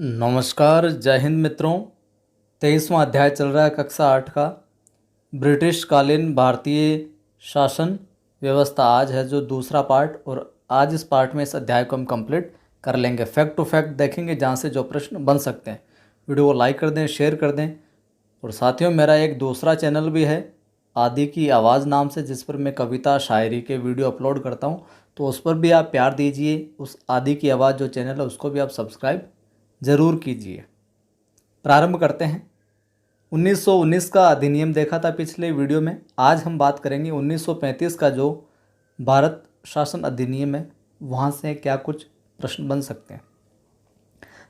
नमस्कार, जय हिंद मित्रों। 23वां अध्याय चल रहा है कक्षा 8 का। ब्रिटिश कालीन भारतीय शासन व्यवस्था आज है जो दूसरा पार्ट, और आज इस पार्ट में इस अध्याय को हम कंप्लीट कर लेंगे। फैक्ट टू फैक्ट देखेंगे जहाँ से जो प्रश्न बन सकते हैं। वीडियो को लाइक कर दें, शेयर कर दें। और साथियों, मेरा एक दूसरा चैनल भी है आदि की आवाज़ नाम से, जिस पर मैं कविता शायरी के वीडियो अपलोड करता हूँ, तो उस पर भी आप प्यार दीजिए। उस आदि की आवाज़ जो चैनल है उसको भी आप सब्सक्राइब ज़रूर कीजिए। प्रारंभ करते हैं। 1919 का अधिनियम देखा था पिछले वीडियो में। आज हम बात करेंगे 1935 का जो भारत शासन अधिनियम है, वहाँ से क्या कुछ प्रश्न बन सकते हैं।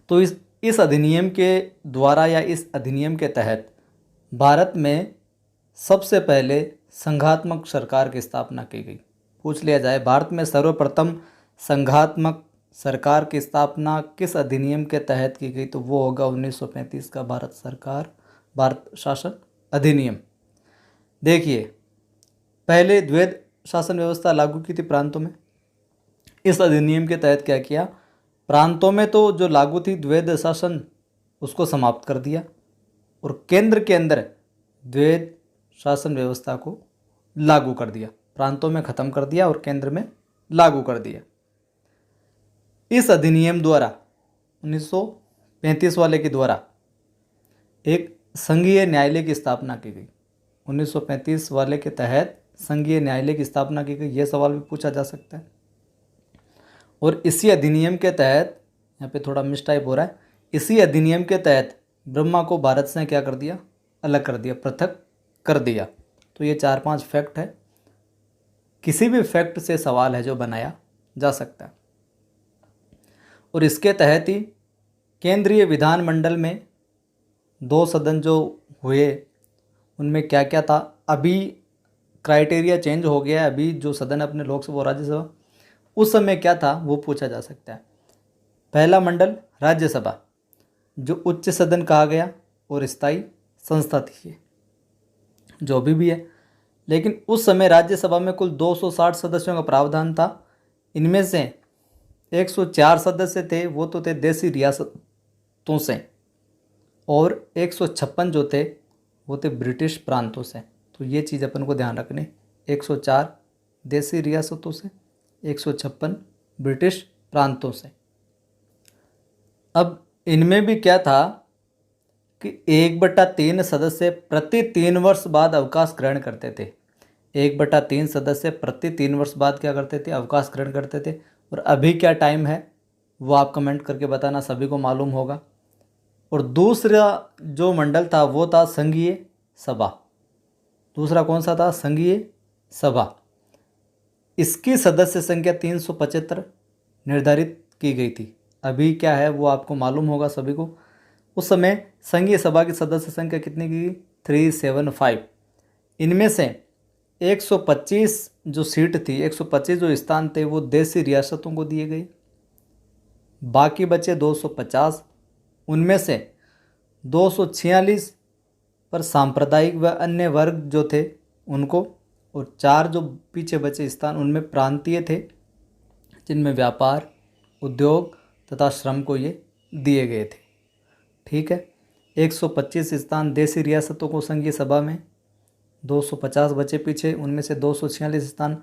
तो इस अधिनियम के द्वारा या इस अधिनियम के तहत भारत में सबसे पहले संघात्मक सरकार की स्थापना की गई। पूछ लिया जाए भारत में सर्वप्रथम संघात्मक सरकार की स्थापना किस अधिनियम के तहत की गई, तो वो होगा 1935 का भारत शासन अधिनियम। देखिए, पहले द्वैध शासन व्यवस्था लागू की थी प्रांतों में। इस अधिनियम के तहत क्या किया, प्रांतों में तो जो लागू थी द्वैध शासन उसको समाप्त कर दिया, और केंद्र के अंदर द्वैध शासन व्यवस्था को लागू कर दिया। प्रांतों में ख़त्म कर दिया और केंद्र में लागू कर दिया। इस अधिनियम द्वारा 1935 वाले के द्वारा एक संघीय न्यायालय की स्थापना की गई। 1935 वाले के तहत संघीय न्यायालय की स्थापना की गई। यह सवाल भी पूछा जा सकता है। और इसी अधिनियम के तहत, यहाँ पे थोड़ा मिसटाइप हो रहा है, इसी अधिनियम के तहत ब्रह्मा को भारत से क्या कर दिया, अलग कर दिया, पृथक कर दिया। तो ये 4-5 फैक्ट है। किसी भी फैक्ट से सवाल है जो बनाया जा सकता है। और इसके तहत ही केंद्रीय विधानमंडल में 2 सदन जो हुए उनमें क्या क्या था। अभी क्राइटेरिया चेंज हो गया है। अभी जो सदन अपने लोकसभा और राज्यसभा, उस समय क्या था वो पूछा जा सकता है। पहला मंडल राज्यसभा, जो उच्च सदन कहा गया और स्थायी संस्था थी ये, जो अभी भी है। लेकिन उस समय राज्यसभा में कुल 260 सदस्यों का प्रावधान था। इनमें से 104 सदस्य थे वो तो थे देसी रियासतों से, और 156 जो थे वो थे ब्रिटिश प्रांतों से। तो ये चीज़ अपन को ध्यान रखनी, 104 देसी रियासतों से, 156 ब्रिटिश प्रांतों से। अब इनमें भी क्या था कि 1/3 सदस्य प्रति 3 वर्ष बाद अवकाश ग्रहण करते थे। 1/3 सदस्य प्रति 3 वर्ष बाद क्या करते थे, अवकाश ग्रहण करते थे। और अभी क्या टाइम है वो आप कमेंट करके बताना, सभी को मालूम होगा। और दूसरा जो मंडल था वो था संघीय सभा। दूसरा कौन सा था, संघीय सभा। इसकी सदस्य संख्या 375 निर्धारित की गई थी। अभी क्या है वो आपको मालूम होगा सभी को। उस समय संघीय सभा की सदस्य संख्या कितनी की गई, 375। इनमें से 125 जो सीट थी, 125 जो स्थान थे वो देसी रियासतों को दिए गए। बाकी बचे 250। उनमें से 246 पर सांप्रदायिक व अन्य वर्ग जो थे उनको, और 4 जो पीछे बचे स्थान उनमें प्रांतीय थे, जिनमें व्यापार, उद्योग तथा श्रम को ये दिए गए थे। ठीक है, 125 स्थान देसी रियासतों को संघीय सभा में, 250 बचे पीछे, उनमें से 246 स्थान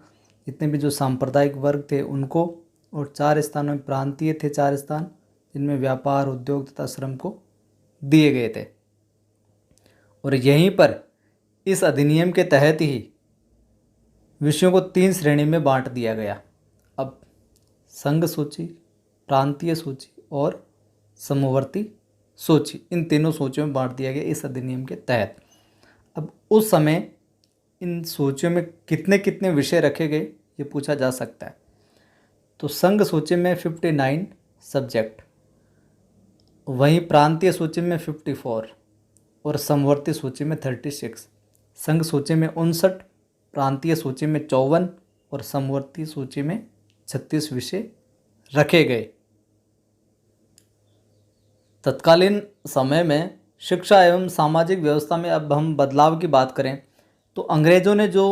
जितने भी जो सांप्रदायिक वर्ग थे उनको, और 4 स्थानों में प्रांतीय थे, 4 स्थान जिनमें व्यापार, उद्योग तथा श्रम को दिए गए थे। और यहीं पर इस अधिनियम के तहत ही विषयों को 3 श्रेणी में बांट दिया गया। अब संघ सूची, प्रांतीय सूची और समवर्ती सूची, इन तीनों सूचियों में बांट दिया गया इस अधिनियम के तहत। अब उस समय इन सूचियों में कितने कितने विषय रखे गए ये पूछा जा सकता है। तो संघ सूची में 59 सब्जेक्ट, वहीं प्रांतीय सूची में 54 और समवर्ती सूची में 36। संघ सूची में 59, प्रांतीय सूची में 54 और समवर्ती सूची में 36 विषय रखे गए। तत्कालीन समय में शिक्षा एवं सामाजिक व्यवस्था में अब हम बदलाव की बात करें तो अंग्रेज़ों ने जो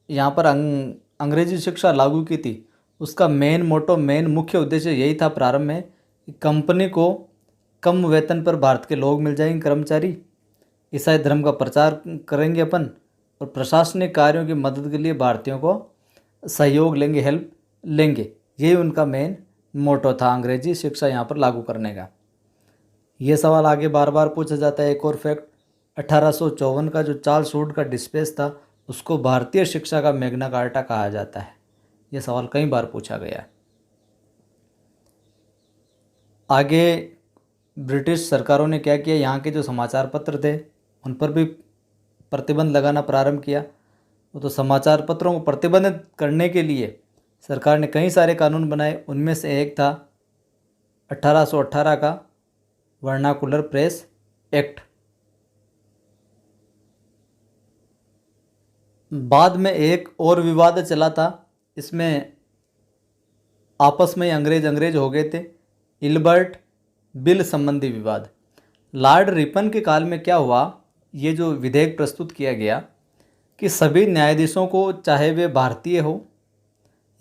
यहाँ पर अंग्रेजी शिक्षा लागू की थी, उसका मेन मोटो, मेन मुख्य उद्देश्य यही था प्रारंभ में कि कंपनी को कम वेतन पर भारत के लोग मिल जाएंगे, कर्मचारी। ईसाई धर्म का प्रचार करेंगे अपन, और प्रशासनिक कार्यों की मदद के लिए भारतीयों को सहयोग लेंगे, हेल्प लेंगे। यही उनका मेन मोटो था अंग्रेजी शिक्षा यहाँ पर लागू करने का। ये सवाल आगे बार बार पूछा जाता है। एक और फैक्ट, 1854 का जो चार्ल्स वुड का डिस्पेच था उसको भारतीय शिक्षा का मैग्ना कार्टा कहा जाता है। ये सवाल कई बार पूछा गया है। आगे ब्रिटिश सरकारों ने क्या किया, यहाँ के जो समाचार पत्र थे उन पर भी प्रतिबंध लगाना प्रारंभ किया। तो समाचार पत्रों को प्रतिबंधित करने के लिए सरकार ने कई सारे कानून बनाए। उनमें से एक था 1818 का वर्नाकुलर प्रेस एक्ट। बाद में एक और विवाद चला था, इसमें आपस में अंग्रेज हो गए थे, इल्बर्ट बिल संबंधी विवाद। लॉर्ड रिपन के काल में क्या हुआ, ये जो विधेयक प्रस्तुत किया गया कि सभी न्यायाधीशों को, चाहे वे भारतीय हो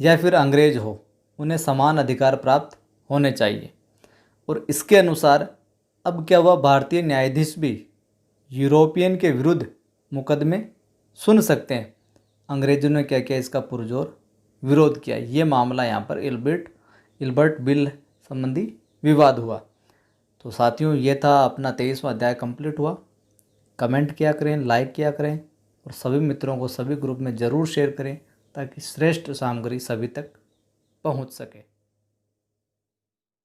या फिर अंग्रेज हो, उन्हें समान अधिकार प्राप्त होने चाहिए। और इसके अनुसार अब क्या हुआ, भारतीय न्यायाधीश भी यूरोपियन के विरुद्ध मुकदमे सुन सकते हैं। अंग्रेजों ने क्या किया, इसका पुरजोर विरोध किया। ये मामला यहाँ पर इल्बर्ट बिल संबंधी विवाद हुआ। तो साथियों, ये था अपना 23वां अध्याय कंप्लीट हुआ। कमेंट किया करें, लाइक किया करें, और सभी मित्रों को सभी ग्रुप में ज़रूर शेयर करें ताकि श्रेष्ठ सामग्री सभी तक पहुंच सके।